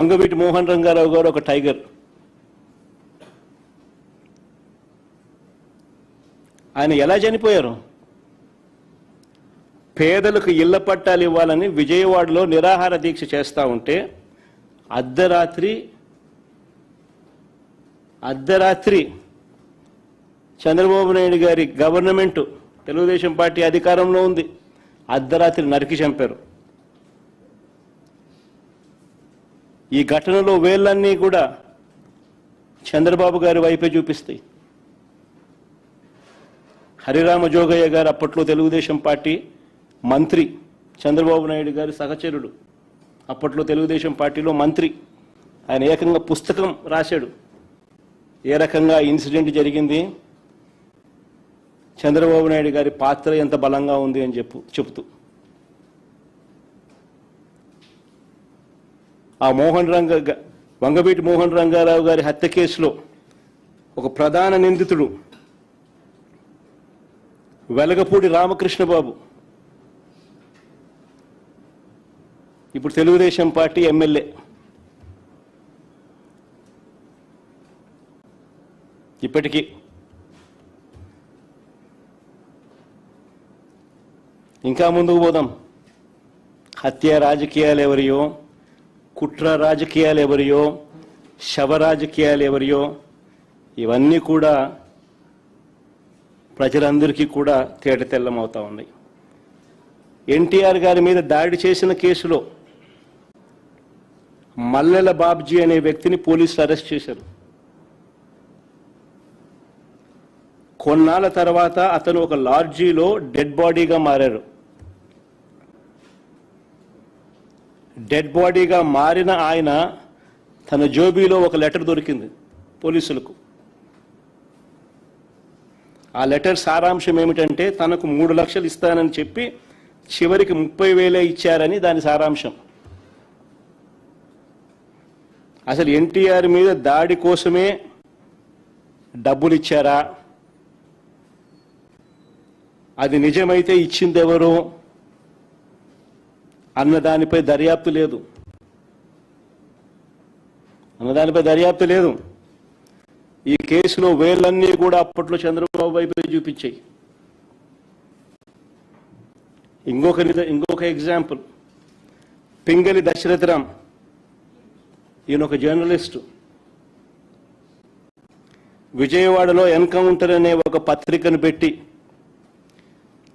వంగవీటి మోహన్ రంగారావు గారు ఒక టైగర్. ఆయన ఎలా చనిపోయారు? పేదలకు ఇళ్ల పట్టాలు ఇవ్వాలని విజయవాడలో నిరాహార దీక్ష చేస్తూ ఉంటే అర్ధరాత్రి చంద్రబాబు నాయుడు గారి గవర్నమెంట్, తెలుగుదేశం పార్టీ అధికారంలో ఉంది, అర్ధరాత్రి నరికి చంపారు. ఈ ఘటనలో వేళ్ళన్నీ కూడా చంద్రబాబు గారి వైపే చూపిస్తాయి. హరిరామ జోగయ్య గారు అప్పట్లో తెలుగుదేశం పార్టీ మంత్రి, చంద్రబాబు నాయుడు గారి సహచరుడు, అప్పట్లో తెలుగుదేశం పార్టీలో మంత్రి. ఆయన ఏకంగా పుస్తకం రాశాడు ఏ రకంగా ఇన్సిడెంట్ జరిగింది, చంద్రబాబు నాయుడు గారి పాత్ర ఎంత బలంగా ఉంది అని చెబుతూ. ఆ వంగవీటి మోహన్ రంగారావు గారి హత్య కేసులో ఒక ప్రధాన నిందితుడు వెలగపూడి రామకృష్ణబాబు ఇప్పుడు తెలుగుదేశం పార్టీ ఎమ్మెల్యే. ఇప్పటికీ ఇంకా ముందుకు పోదాం. హత్య రాజకీయాలు ఎవరియో, కుట్ర రాజకీయాలు ఎవరియో, శవ రాజకీయాలు ఎవరియో, ఇవన్నీ కూడా ప్రజలందరికీ కూడా తేటతెల్లమవుతా ఉన్నాయి. ఎన్టీఆర్ గారి మీద దాడి చేసిన కేసులో మల్లెల బాబ్జీ అనే వ్యక్తిని పోలీసులు అరెస్ట్ చేశారు. కొన్నాళ్ళ తర్వాత అతను ఒక లాడ్జీలో డెడ్ బాడీగా మారారు. డెడ్ బాడీగా మారిన ఆయన తన జోబీలో ఒక లెటర్ దొరికింది పోలీసులకు. ఆ లెటర్ సారాంశం ఏమిటంటే తనకు 3 లక్షలు ఇస్తానని చెప్పి చివరికి 30,000 ఇచ్చారని దాని సారాంశం. అసలు ఎన్టీఆర్ మీద దాడి కోసమే డబ్బులు ఇచ్చారా, అది నిజమైతే ఇచ్చిందెవరు అన్నదానిపై దర్యాప్తు లేదు. ఈ కేసులో వేళ్ళన్నీ కూడా అప్పట్లో చంద్రబాబు వైపు చూపించాయి. ఇంకొక ఎగ్జాంపుల్, పింగళి దశరథరామ్. ఈయన ఒక జర్నలిస్టు. విజయవాడలో ఎన్కౌంటర్ అనే ఒక పత్రికను పెట్టి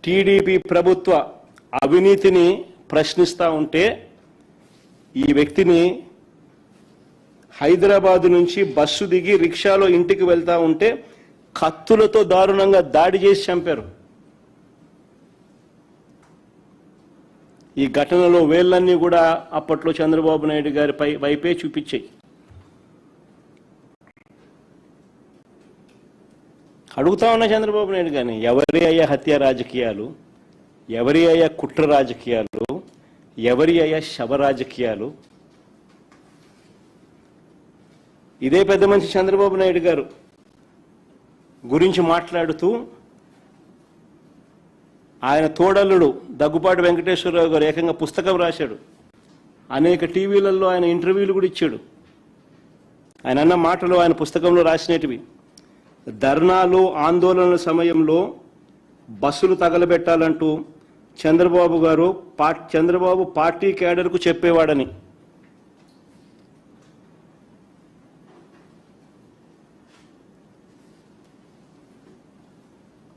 టీడీపీ ప్రభుత్వ అవినీతిని ప్రశ్నిస్తూ ఉంటే ఈ వ్యక్తిని హైదరాబాద్ నుంచి బస్సు దిగి రిక్షాలో ఇంటికి వెళ్తా ఉంటే కత్తులతో దారుణంగా దాడి చేసి చంపారు. ఈ ఘటనలో వేళ్ళన్నీ కూడా అప్పట్లో చంద్రబాబు నాయుడు గారి వైపే చూపించాయి. అడుగుతా ఉన్న చంద్రబాబు నాయుడు గారిని, ఎవరి అయ్యా హత్య రాజకీయాలు, ఎవరి అయ్యా కుట్ర రాజకీయాలు, ఎవరి అయ్యా శవ రాజకీయాలు? ఇదే పెద్ద మనిషి చంద్రబాబు నాయుడు గారు గురించి మాట్లాడుతూ ఆయన తోడల్లుడు దగ్గుపాటి వెంకటేశ్వరరావు గారు ఏకంగా పుస్తకం రాశాడు. అనేక టీవీలలో ఆయన ఇంటర్వ్యూలు కూడా ఇచ్చాడు. ఆయన అన్న మాటలు ఆయన పుస్తకంలో రాసినటివి. ధర్నాలు ఆందోళనల సమయంలో బస్సులు తగలబెట్టాలంటూ చంద్రబాబు పార్టీ క్యాడర్కు చెప్పేవాడని.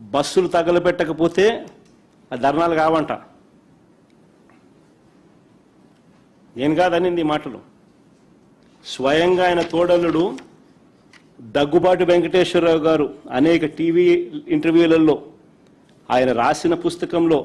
బస్సులు తగలబెట్టకపోతే ఆ ధర్నాలు కావంట. నేను కాదనింది ఈ మాటలు. స్వయంగా ఆయన తోడల్లుడు దగ్గుబాటి వెంకటేశ్వరరావు గారు అనేక టీవీ ఇంటర్వ్యూలలో ఆయన రాసిన పుస్తకంలో